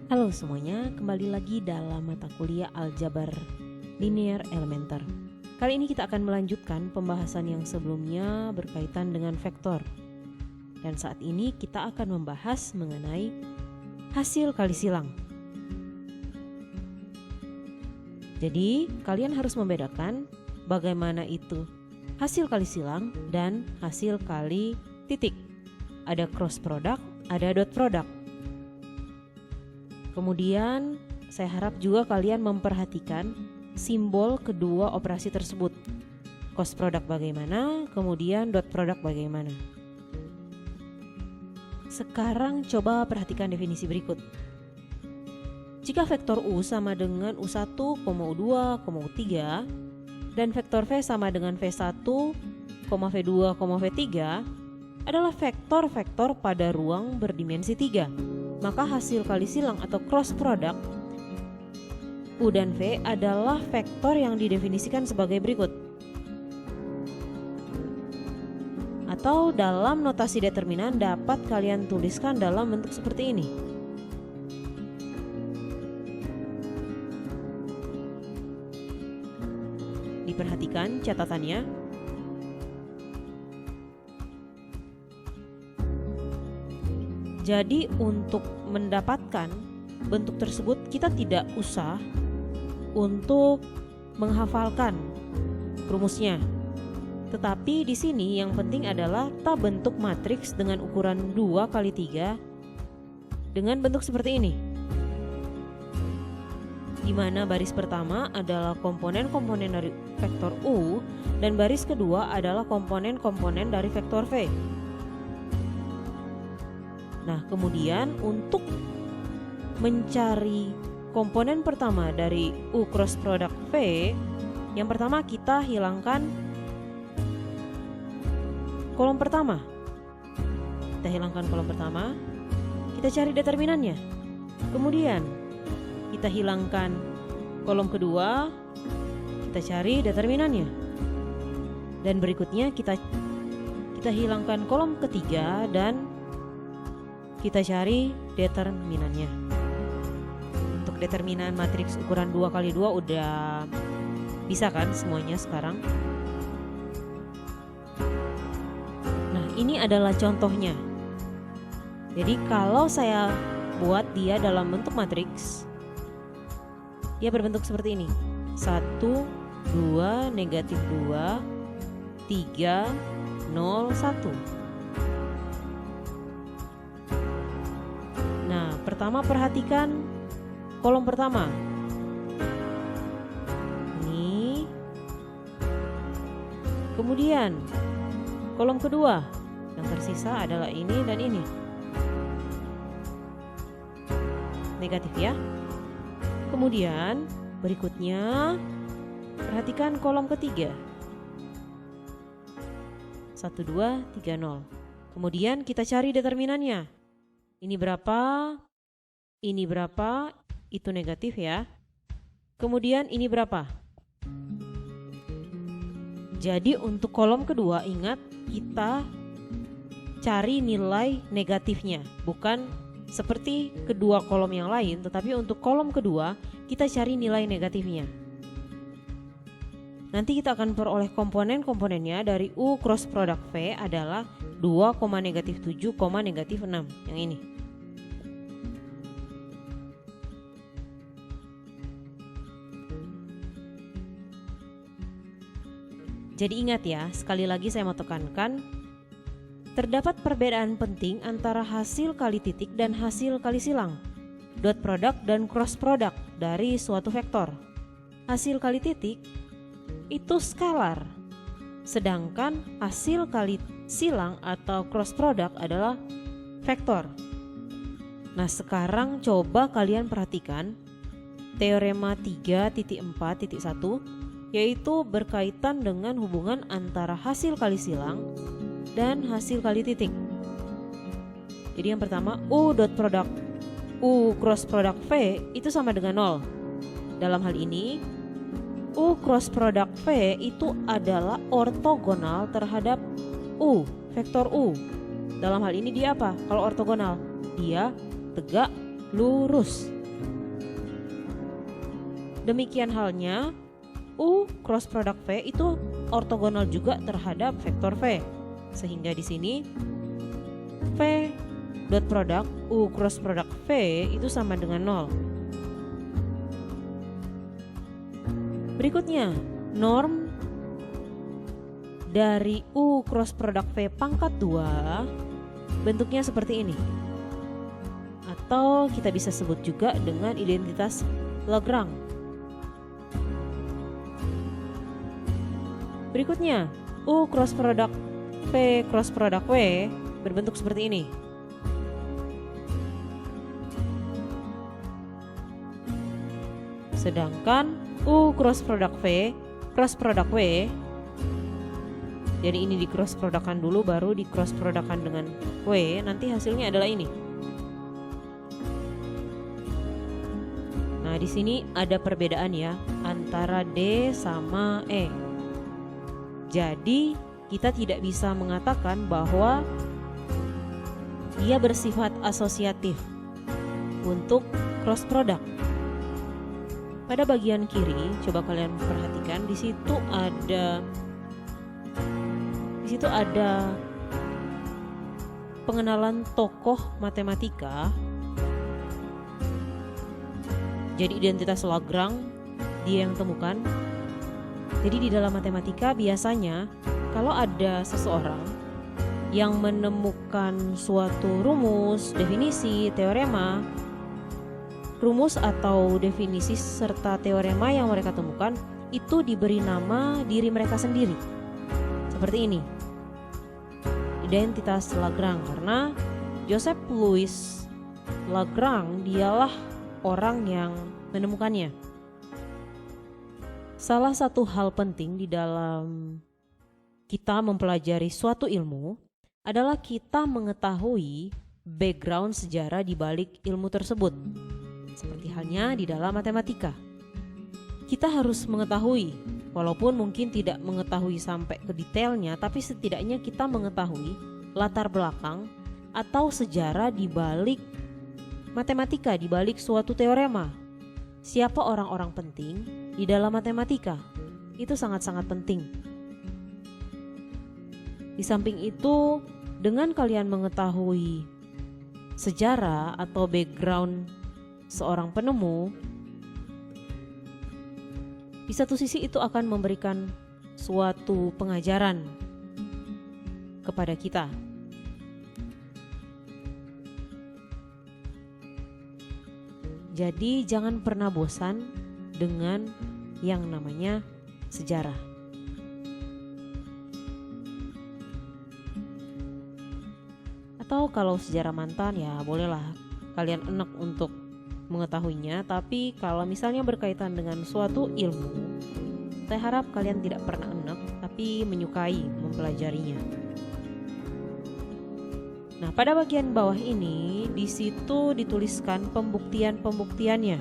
Halo semuanya, kembali lagi dalam mata kuliah Aljabar Linear Elementer. Kali ini kita akan melanjutkan pembahasan yang sebelumnya berkaitan dengan vektor. Dan saat ini kita akan membahas mengenai hasil kali silang. Jadi kalian harus membedakan bagaimana itu hasil kali silang dan hasil kali titik. Ada cross product, ada dot product. Kemudian saya harap juga kalian memperhatikan simbol kedua operasi tersebut. Cross product bagaimana, kemudian dot product bagaimana. Sekarang coba perhatikan definisi berikut. Jika vektor U sama dengan U1, U2, U3 dan vektor V sama dengan V1, V2, V3 adalah vektor-vektor pada ruang berdimensi 3. Maka hasil kali silang atau cross product U dan V adalah vektor yang didefinisikan sebagai berikut. Atau dalam notasi determinan dapat kalian tuliskan dalam bentuk seperti ini. Diperhatikan catatannya. Jadi untuk mendapatkan bentuk tersebut kita tidak usah untuk menghafalkan rumusnya. Tetapi di sini yang penting adalah kita bentuk matriks dengan ukuran 2 kali 3 dengan bentuk seperti ini. Di mana baris pertama adalah komponen-komponen dari vektor U dan baris kedua adalah komponen-komponen dari vektor V. Nah, kemudian untuk mencari komponen pertama dari U cross product V, yang pertama kita hilangkan kolom pertama. Kita hilangkan kolom pertama, kita cari determinannya. Kemudian kita hilangkan kolom kedua, kita cari determinannya. Dan berikutnya kita hilangkan kolom ketiga dan kita cari determinannya. Untuk determinan matriks ukuran 2 kali 2 udah bisa kan semuanya sekarang? Nah, ini adalah contohnya. Jadi kalau saya buat dia dalam bentuk matriks, dia berbentuk seperti ini. 1, 2, negatif 2, 3, 0, 1. Pertama perhatikan kolom pertama. Ini. Kemudian kolom kedua yang tersisa adalah ini dan ini. Negatif ya. Kemudian berikutnya perhatikan kolom ketiga. 1, 2, 3, 0. Kemudian kita cari determinannya. Ini berapa? Ini berapa? Itu negatif ya. Kemudian ini berapa? Jadi untuk kolom kedua ingat kita cari nilai negatifnya. Bukan seperti kedua kolom yang lain, tetapi untuk kolom kedua kita cari nilai negatifnya. Nanti kita akan peroleh komponen-komponennya dari U cross product V adalah 2, negatif 7, negatif 6. Yang ini. Jadi ingat ya, sekali lagi saya mau tekankan, terdapat perbedaan penting antara hasil kali titik dan hasil kali silang, dot product dan cross product dari suatu vektor. Hasil kali titik itu skalar, sedangkan hasil kali silang atau cross product adalah vektor. Nah, sekarang coba kalian perhatikan teorema 3.4.1 yaitu berkaitan dengan hubungan antara hasil kali silang dan hasil kali titik. Jadi yang pertama U dot product U cross product V itu sama dengan 0. Dalam hal ini U cross product V itu adalah ortogonal terhadap U, vektor U. Dalam hal ini dia apa? Kalau ortogonal, dia tegak lurus. Demikian halnya U cross product V itu ortogonal juga terhadap vektor V. Sehingga di sini V dot product U cross product V itu sama dengan 0. Berikutnya, norm dari U cross product V pangkat 2 bentuknya seperti ini. Atau kita bisa sebut juga dengan identitas Lagrange. Berikutnya, U cross product V cross product W berbentuk seperti ini. Sedangkan U cross product V cross product W, jadi ini di cross productkan dulu baru di cross productkan dengan W, nanti hasilnya adalah ini. Nah, di sini ada perbedaan ya antara D sama E. Jadi kita tidak bisa mengatakan bahwa dia bersifat asosiatif untuk cross product. Pada bagian kiri, coba kalian perhatikan di situ ada pengenalan tokoh matematika. Jadi identitas Lagrange dia yang temukan. Jadi di dalam matematika biasanya kalau ada seseorang yang menemukan suatu rumus, definisi, teorema, rumus atau definisi serta teorema yang mereka temukan itu diberi nama diri mereka sendiri. Seperti ini. Identitas Lagrange, karena Joseph Louis Lagrange dialah orang yang menemukannya. Salah satu hal penting di dalam kita mempelajari suatu ilmu adalah kita mengetahui background sejarah di balik ilmu tersebut. Seperti halnya di dalam matematika. Kita harus mengetahui, walaupun mungkin tidak mengetahui sampai ke detailnya, tapi setidaknya kita mengetahui latar belakang atau sejarah di balik matematika, di balik suatu teorema. Siapa orang-orang penting di dalam matematika? Itu sangat-sangat penting. Di samping itu, dengan kalian mengetahui sejarah atau background seorang penemu, di satu sisi itu akan memberikan suatu pengajaran kepada kita. Jadi jangan pernah bosan dengan yang namanya sejarah. Atau kalau sejarah mantan ya bolehlah kalian enak untuk mengetahuinya. Tapi kalau misalnya berkaitan dengan suatu ilmu, saya harap kalian tidak pernah enak tapi menyukai mempelajarinya. Nah, pada bagian bawah ini di situ dituliskan pembuktiannya.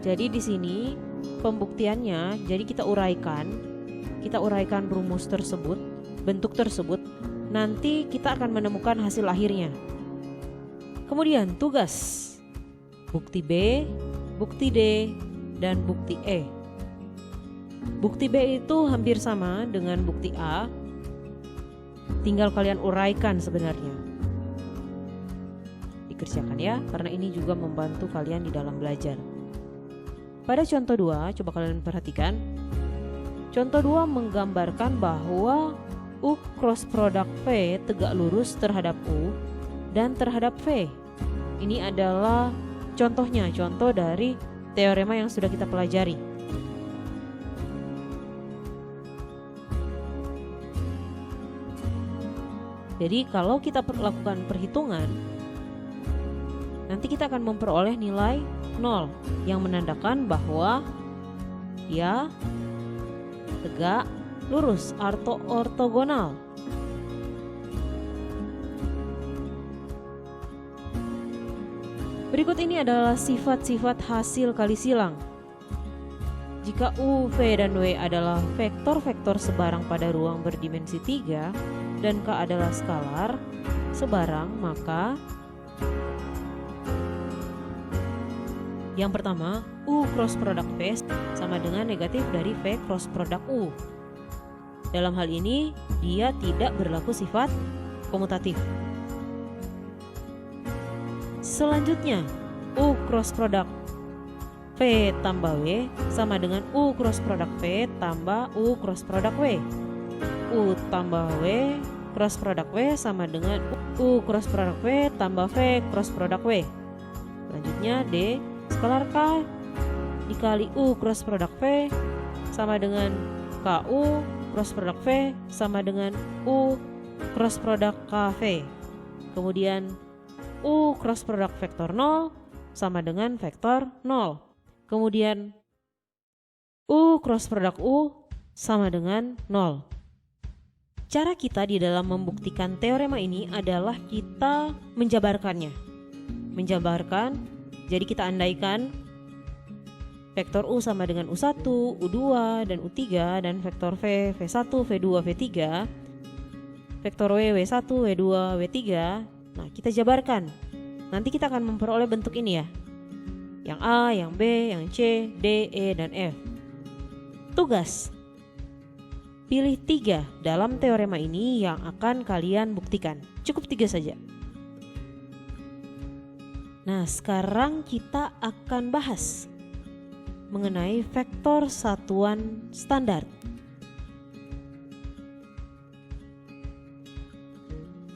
Jadi di sini pembuktiannya, jadi kita uraikan rumus tersebut, bentuk tersebut, nanti kita akan menemukan hasil akhirnya. Kemudian tugas, bukti B, bukti D, dan bukti E. Bukti B itu hampir sama dengan bukti A, tinggal kalian uraikan sebenarnya. Dikerjakan ya, karena ini juga membantu kalian di dalam belajar. Pada contoh 2, coba kalian perhatikan. Contoh 2 menggambarkan bahwa U cross product V tegak lurus terhadap U dan terhadap V. Ini adalah contohnya, contoh dari teorema yang sudah kita pelajari. Jadi kalau kita lakukan perhitungan, nanti kita akan memperoleh nilai 0 yang menandakan bahwa dia tegak lurus atau ortogonal. Berikut ini adalah sifat-sifat hasil kali silang. Jika U, V, dan W adalah vektor-vektor sebarang pada ruang berdimensi 3 dan K adalah skalar sebarang, maka Yang pertama, U cross product V sama dengan negatif dari V cross product U. Dalam hal ini, dia tidak berlaku sifat komutatif. Selanjutnya, U cross product V tambah W sama dengan U cross product V tambah U cross product W. U tambah W cross product W sama dengan U cross product V tambah V cross product W. Selanjutnya D skalar K dikali U cross product V sama dengan KU cross product V sama dengan U cross product KV. Kemudian U cross product vektor 0 sama dengan vektor 0. Kemudian U cross product U sama dengan 0. Cara kita di dalam membuktikan teorema ini adalah kita menjabarkannya. Menjabarkan, jadi kita andaikan vektor U sama dengan U1, U2, dan U3, dan vektor V, V1, V2, V3, vektor W, W1, W2, W3. Nah, kita jabarkan. Nanti kita akan memperoleh bentuk ini ya. Yang A, yang B, yang C, D, E, dan F. Tugas: pilih 3 dalam teorema ini yang akan kalian buktikan. Cukup 3 saja. Nah, sekarang kita akan bahas mengenai vektor satuan standar.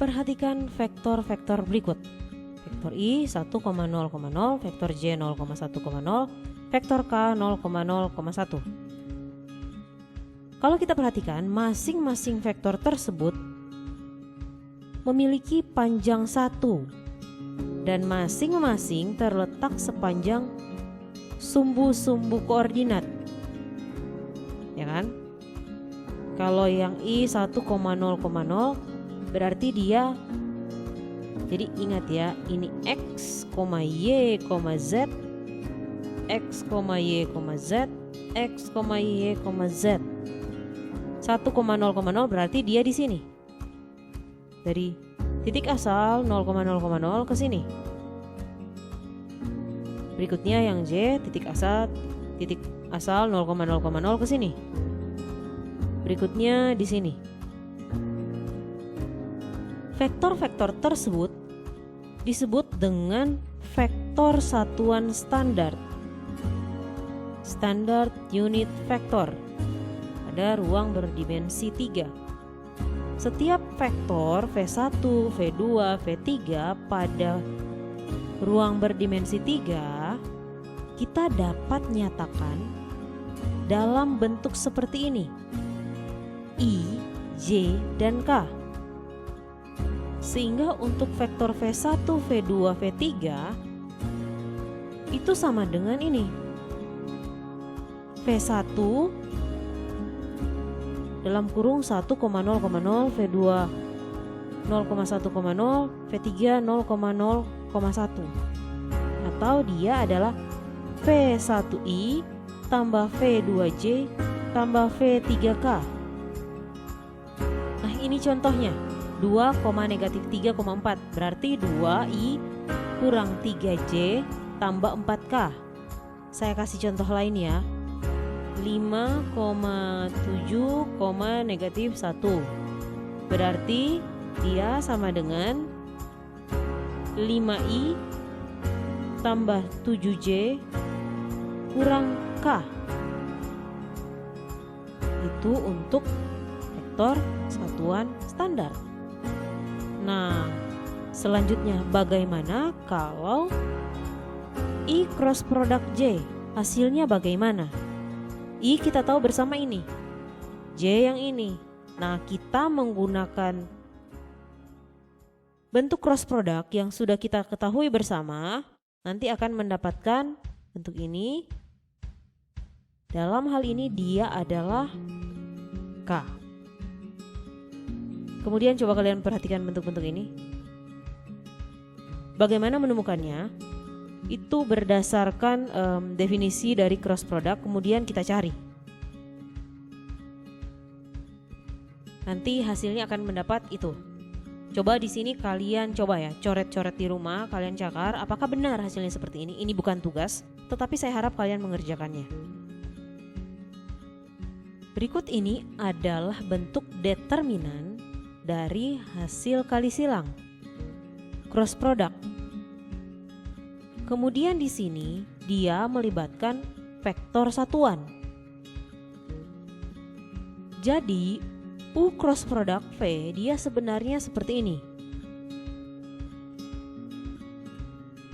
Perhatikan vektor-vektor berikut. Vektor I 1,0,0, vektor J 0,1,0, vektor K 0,0,1. Kalau kita perhatikan, masing-masing vektor tersebut memiliki panjang 1 dan masing-masing terletak sepanjang sumbu-sumbu koordinat. Ya kan? Kalau yang I 1,0,0 berarti dia, jadi ingat ya, ini X, Y, Z, X, Y, Z, X, Y, Z. 1,0,0 berarti dia di sini. Dari titik asal 0,0,0 ke sini. Berikutnya yang J, titik asal 0,0,0 ke sini. Berikutnya di sini. Vektor-vektor tersebut disebut dengan vektor satuan standar. Standard unit vector pada ruang berdimensi 3. Setiap vektor V1, V2, V3 pada ruang berdimensi 3 kita dapat nyatakan dalam bentuk seperti ini. I, J, dan K. Sehingga untuk vektor V1, V2, V3 itu sama dengan ini. V1 dalam kurung 1,0,0, V2 0,1,0, V3 0,0,1. Atau dia adalah V1I tambah V2J tambah V3K. Nah, ini contohnya 2,-3,4 berarti 2I kurang 3J tambah 4K. Saya kasih contoh lain ya. 5,7,-1 berarti dia sama dengan 5I tambah 7J kurang K. Itu untuk vektor satuan standar. Nah, selanjutnya bagaimana kalau I cross product J? Hasilnya bagaimana? I kita tahu bersama ini, J yang ini. Nah, kita menggunakan bentuk cross product yang sudah kita ketahui bersama, nanti akan mendapatkan bentuk ini. Dalam hal ini dia adalah K. Kemudian coba kalian perhatikan bentuk-bentuk ini. Bagaimana menemukannya? Itu berdasarkan definisi dari cross product, kemudian kita cari. Nanti hasilnya akan mendapat itu. Coba di sini kalian coba ya, coret-coret di rumah, kalian cakar apakah benar hasilnya seperti ini. Ini bukan tugas, tetapi saya harap kalian mengerjakannya. Berikut ini adalah bentuk determinan dari hasil kali silang, cross product. Kemudian di sini dia melibatkan vektor satuan. Jadi U cross product V dia sebenarnya seperti ini.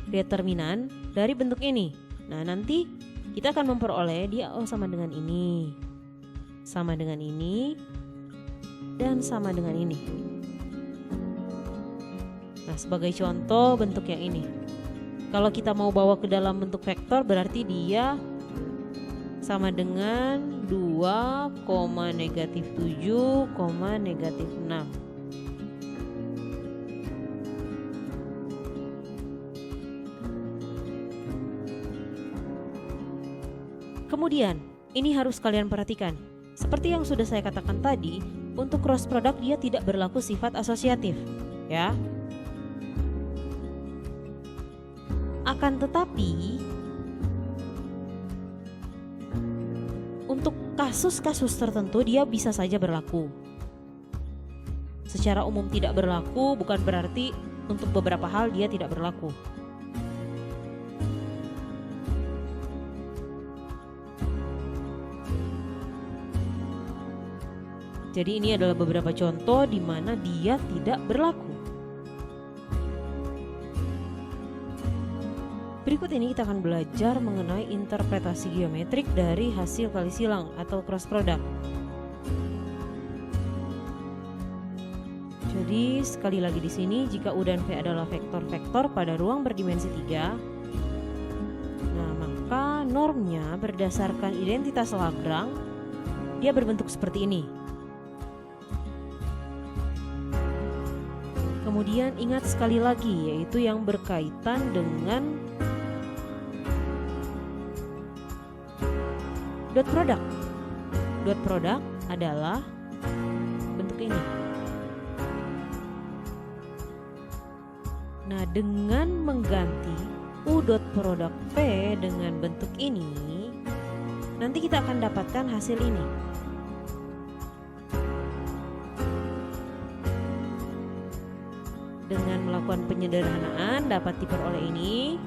Determinan dari bentuk ini. Nah, nanti kita akan memperoleh dia sama dengan ini, sama dengan ini, dan sama dengan ini. Nah, sebagai contoh bentuk yang ini. Kalau kita mau bawa ke dalam bentuk vektor berarti dia sama dengan 2, -7, -6. Kemudian, ini harus kalian perhatikan. Seperti yang sudah saya katakan tadi, untuk cross product dia tidak berlaku sifat asosiatif, ya. Akan tetapi, untuk kasus-kasus tertentu dia bisa saja berlaku. Secara umum tidak berlaku bukan berarti untuk beberapa hal dia tidak berlaku. Jadi ini adalah beberapa contoh di mana dia tidak berlaku. Berikut ini kita akan belajar mengenai interpretasi geometrik dari hasil kali silang atau cross product. Jadi sekali lagi di sini jika U dan V adalah vektor-vektor pada ruang berdimensi 3, nah maka normnya berdasarkan identitas Lagrange dia berbentuk seperti ini. Kemudian ingat sekali lagi yaitu yang berkaitan dengan dot product. Dot product adalah bentuk ini. Nah, dengan mengganti U dot product V dengan bentuk ini, nanti kita akan dapatkan hasil ini. Dengan melakukan penyederhanaan dapat diperoleh ini.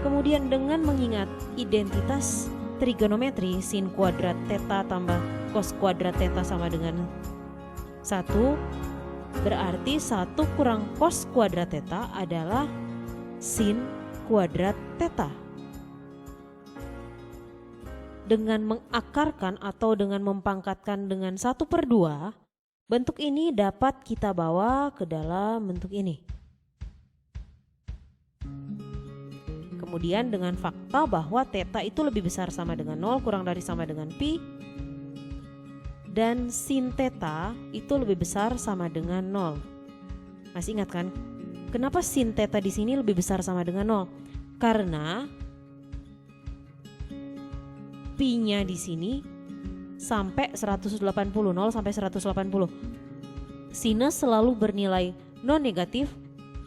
Kemudian dengan mengingat identitas trigonometri sin kuadrat theta tambah cos kuadrat theta sama dengan 1, berarti 1 kurang cos kuadrat theta adalah sin kuadrat theta. Dengan mengakarkan atau dengan mempangkatkan dengan 1/2, bentuk ini dapat kita bawa ke dalam bentuk ini. Kemudian dengan fakta bahwa theta itu lebih besar sama dengan 0 kurang dari sama dengan pi, dan sin theta itu lebih besar sama dengan 0. Masih ingat kan? Kenapa sin theta di sini lebih besar sama dengan 0? Karena pi-nya di sini sampai 180, 0 sampai 180. Sinus selalu bernilai non negatif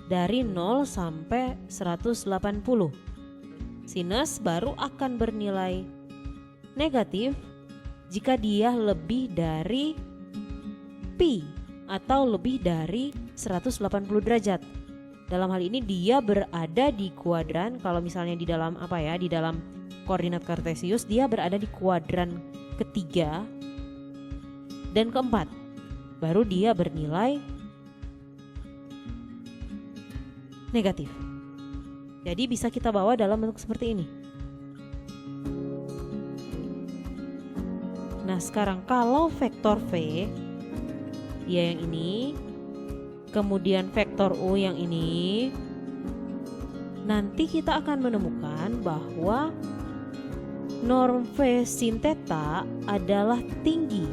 dari 0 sampai 180. Sinus baru akan bernilai negatif jika dia lebih dari pi atau lebih dari 180 derajat. Dalam hal ini dia berada di kuadran, kalau misalnya di dalam di dalam koordinat kartesius dia berada di kuadran ketiga dan keempat. Baru dia bernilai negatif. Jadi bisa kita bawa dalam bentuk seperti ini. Nah, sekarang kalau vektor V dia yang ini, kemudian vektor U yang ini, nanti kita akan menemukan bahwa norm V sin theta adalah tinggi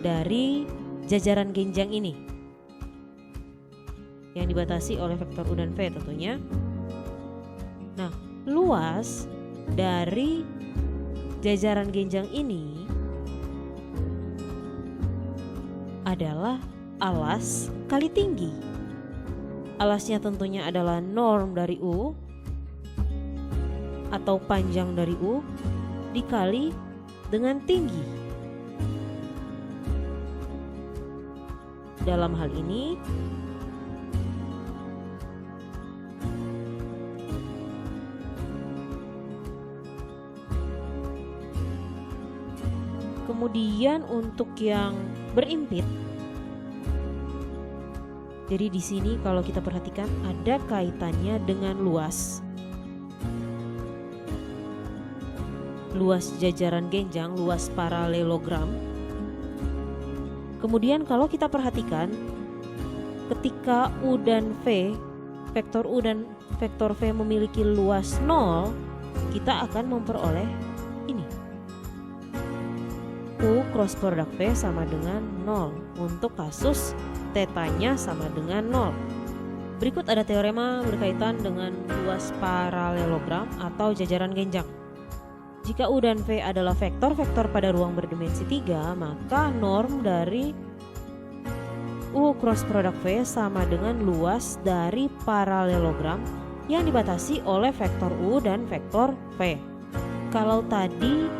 dari jajaran genjang ini yang dibatasi oleh vektor U dan V tentunya. Nah, luas dari jajaran genjang ini adalah alas kali tinggi. Alasnya tentunya adalah norm dari U atau panjang dari U dikali dengan tinggi. Dalam hal ini kemudian untuk yang berimpit, jadi di sini kalau kita perhatikan ada kaitannya dengan luas jajaran genjang, luas paralelogram. Kemudian kalau kita perhatikan ketika U dan V, vektor U dan vektor V memiliki luas 0, kita akan memperoleh ini. U cross product V sama dengan 0 untuk kasus tetanya sama dengan 0. Berikut ada teorema berkaitan dengan luas paralelogram atau jajaran genjang. Jika U dan V adalah vektor-vektor pada ruang berdimensi 3, maka norm dari U cross product V sama dengan luas dari paralelogram yang dibatasi oleh vektor U dan vektor V. Kalau tadi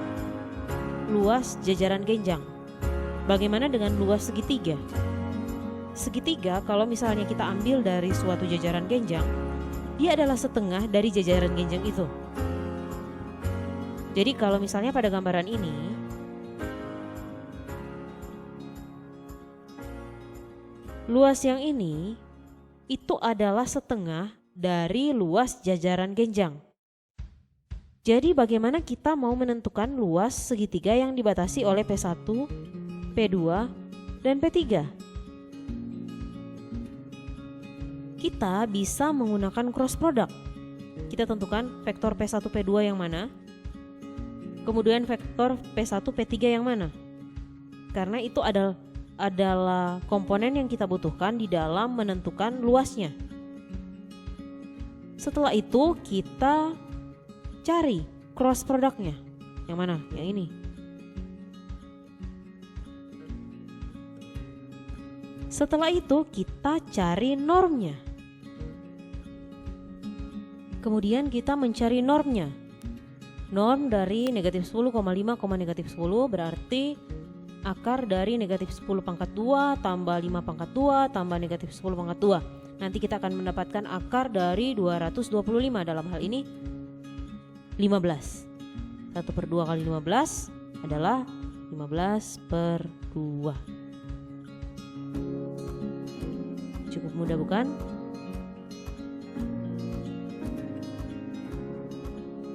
luas jajaran genjang, bagaimana dengan luas segitiga? Segitiga kalau misalnya kita ambil dari suatu jajaran genjang, dia adalah setengah dari jajaran genjang itu. Jadi kalau misalnya pada gambaran ini, luas yang ini itu adalah setengah dari luas jajaran genjang. Jadi bagaimana kita mau menentukan luas segitiga yang dibatasi oleh P1, P2, dan P3? Kita bisa menggunakan cross product. Kita tentukan vektor P1, P2 yang mana, kemudian vektor P1, P3 yang mana. Karena itu adalah komponen yang kita butuhkan di dalam menentukan luasnya. Setelah itu kita cari cross produknya. Yang mana? Yang ini. Setelah itu kita cari normnya. Kemudian kita mencari normnya. Norm dari negatif 10,5, negatif 10 berarti akar dari negatif 10 pangkat 2 tambah 5 pangkat 2 tambah negatif 10 pangkat 2. Nanti kita akan mendapatkan akar dari 225, dalam hal ini 15. 1/2 kali 15 adalah 15/2. Cukup mudah bukan?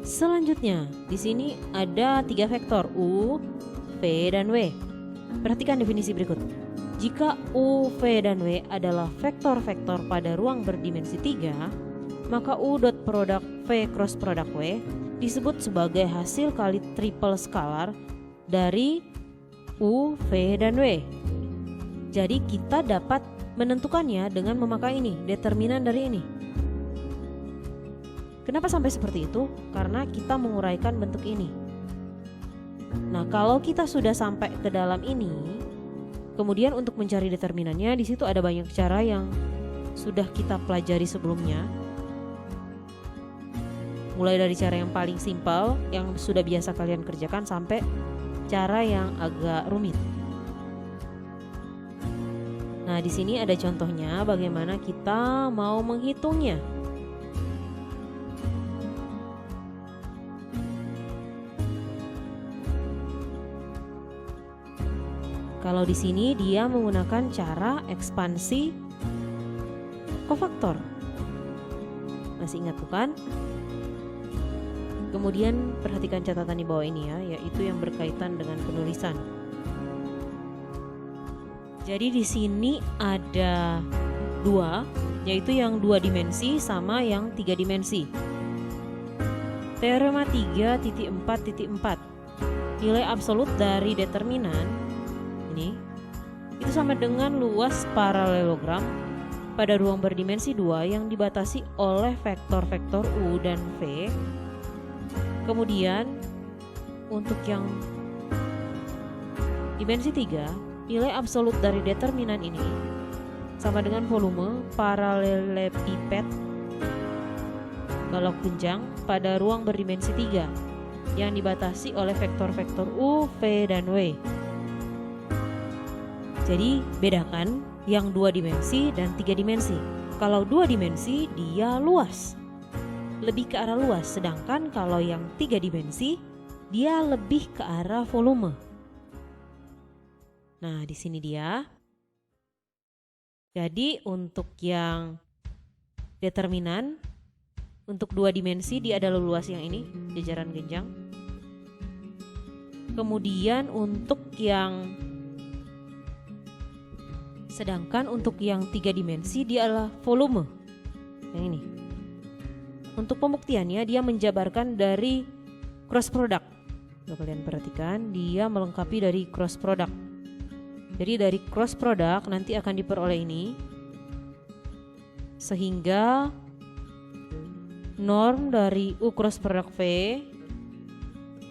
Selanjutnya, di sini ada 3 vektor U, V, dan W. Perhatikan definisi berikut. Jika U, V, dan W adalah vektor-vektor pada ruang berdimensi 3, maka U dot product V cross product W disebut sebagai hasil kali triple skalar dari U, V, dan W. Jadi kita dapat menentukannya dengan memakai ini, determinan dari ini. Kenapa sampai seperti itu? Karena kita menguraikan bentuk ini. Nah, kalau kita sudah sampai ke dalam ini, kemudian untuk mencari determinannya, di situ ada banyak cara yang sudah kita pelajari sebelumnya. Mulai dari cara yang paling simpel, yang sudah biasa kalian kerjakan, sampai cara yang agak rumit. Nah, di sini ada contohnya bagaimana kita mau menghitungnya. Kalau di sini dia menggunakan cara ekspansi kofaktor. Masih ingat bukan? Kemudian perhatikan catatan di bawah ini ya, yaitu yang berkaitan dengan penulisan. Jadi di sini ada 2, yaitu yang 2 dimensi sama yang 3 dimensi. Teorema 3.4.4. Nilai absolut dari determinan ini itu sama dengan luas paralelogram pada ruang berdimensi 2 yang dibatasi oleh vektor-vektor U dan V. Kemudian untuk yang dimensi 3, nilai absolut dari determinan ini sama dengan volume paralelepiped balok genjang pada ruang berdimensi 3 yang dibatasi oleh vektor-vektor U, V, dan W. Jadi bedakan yang 2 dimensi dan 3 dimensi. Kalau 2 dimensi dia luas, lebih ke arah luas, sedangkan kalau yang 3 dimensi dia lebih ke arah volume. Nah, di sini dia. Jadi untuk yang determinan untuk 2 dimensi dia adalah luas yang ini, jajaran genjang. Kemudian untuk yang sedangkan untuk yang 3 dimensi dia adalah volume. Yang ini. Untuk pembuktiannya dia menjabarkan dari cross product. Kalau kalian perhatikan, dia melengkapi dari cross product. Jadi dari cross product nanti akan diperoleh ini. Sehingga norm dari U cross product V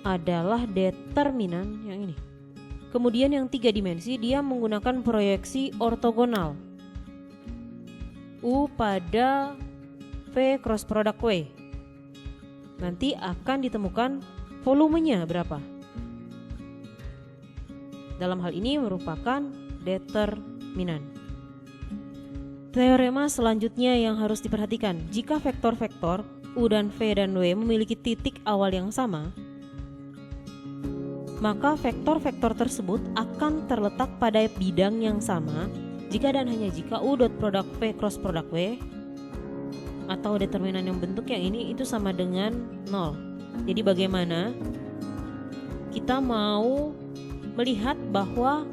adalah determinan yang ini. Kemudian yang 3 dimensi dia menggunakan proyeksi ortogonal U pada V cross product W. Nanti akan ditemukan volumenya berapa. Dalam hal ini merupakan determinan. Teorema selanjutnya yang harus diperhatikan, jika vektor-vektor U dan V dan W memiliki titik awal yang sama, maka vektor-vektor tersebut akan terletak pada bidang yang sama jika dan hanya jika U dot product V cross product W atau determinan yang bentuk yang ini itu sama dengan 0. Jadi bagaimana kita mau melihat bahwa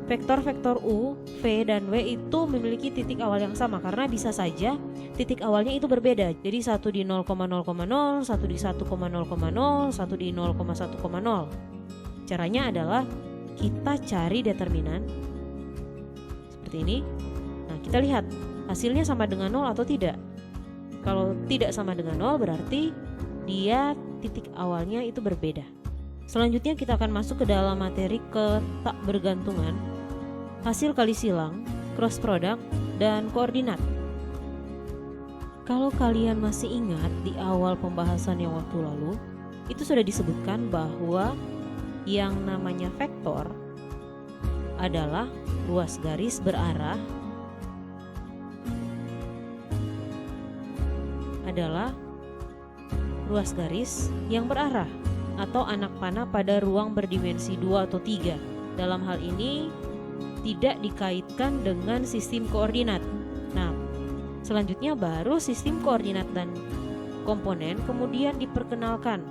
vektor-vektor U, V, dan W itu memiliki titik awal yang sama, karena bisa saja titik awalnya itu berbeda. Jadi satu di 0,0,0, satu di 1,0,0, satu di 0,1,0. Caranya adalah kita cari determinan seperti ini. Nah, kita lihat hasilnya sama dengan 0 atau tidak. Kalau tidak sama dengan 0 berarti dia titik awalnya itu berbeda. Selanjutnya kita akan masuk ke dalam materi ketak bergantungan, hasil kali silang, cross product, dan koordinat. Kalau kalian masih ingat di awal pembahasan yang waktu lalu, itu sudah disebutkan bahwa yang namanya vektor adalah ruas garis berarah yang berarah atau anak panah pada ruang berdimensi 2 atau 3. Dalam hal ini tidak dikaitkan dengan sistem koordinat. Nah, selanjutnya baru sistem koordinat dan komponen kemudian diperkenalkan.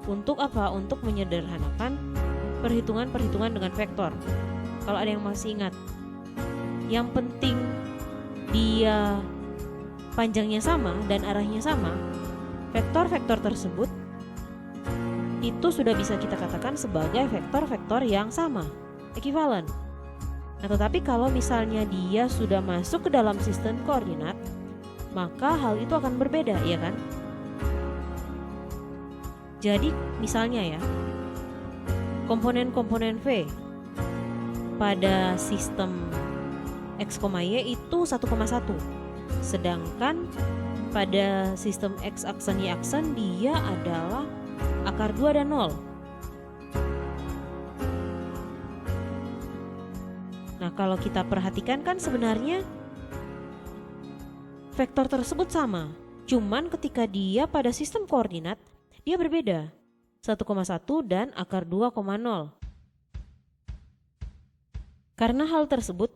Untuk apa? Untuk menyederhanakan perhitungan-perhitungan dengan vektor. Kalau ada yang masih ingat, yang penting dia panjangnya sama dan arahnya sama, vektor-vektor tersebut itu sudah bisa kita katakan sebagai vektor-vektor yang sama, ekuivalen. Nah, tetapi kalau misalnya dia sudah masuk ke dalam sistem koordinat, maka hal itu akan berbeda, ya kan? Jadi misalnya ya, komponen-komponen V pada sistem X, Y itu 1,1. Sedangkan pada sistem X aksen Y aksen dia adalah akar 2 dan 0. Nah, kalau kita perhatikan kan sebenarnya vektor tersebut sama, cuman ketika dia pada sistem koordinat dia berbeda, 1,1 dan akar 2,0. Karena hal tersebut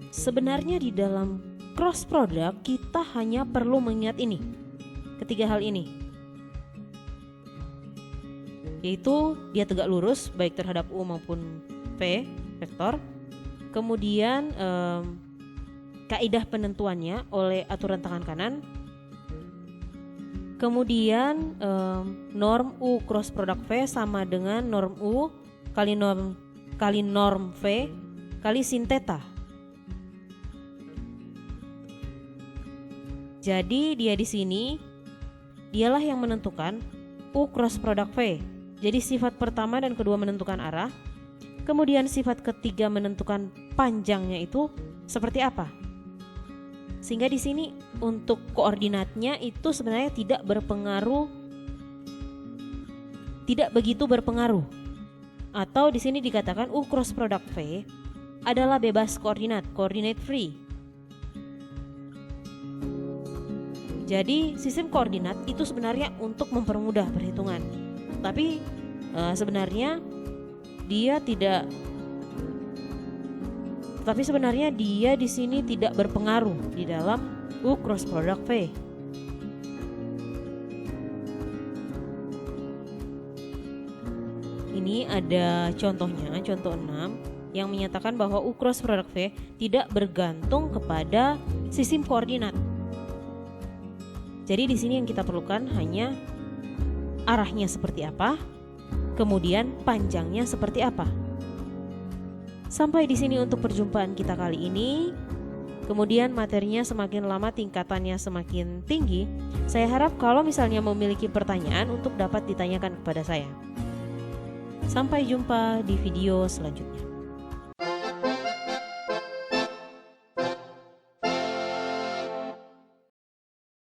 sebenarnya di dalam cross product kita hanya perlu mengingat ini, ketiga hal ini, yaitu dia tegak lurus baik terhadap U maupun V vektor. Kemudian kaidah penentuannya oleh aturan tangan kanan. Kemudian norm U cross product V sama dengan norm U kali norm V kali sin theta. Jadi dia di sini dialah yang menentukan U cross product V. Jadi sifat pertama dan kedua menentukan arah, Kemudian sifat ketiga menentukan panjangnya itu seperti apa. Sehingga di sini untuk koordinatnya itu sebenarnya tidak begitu berpengaruh. Atau di sini dikatakan U cross product V adalah bebas koordinat, coordinate free. Jadi sistem koordinat itu sebenarnya untuk mempermudah perhitungan. Tapi sebenarnya dia di sini tidak berpengaruh di dalam U cross product V. Ini ada contohnya, contoh 6 yang menyatakan bahwa U cross product V tidak bergantung kepada sistem koordinat. Jadi di sini yang kita perlukan hanya arahnya seperti apa, kemudian panjangnya seperti apa. Sampai di sini untuk perjumpaan kita kali ini. Kemudian materinya semakin lama tingkatannya semakin tinggi. Saya harap kalau misalnya memiliki pertanyaan untuk dapat ditanyakan kepada saya. Sampai jumpa di video selanjutnya.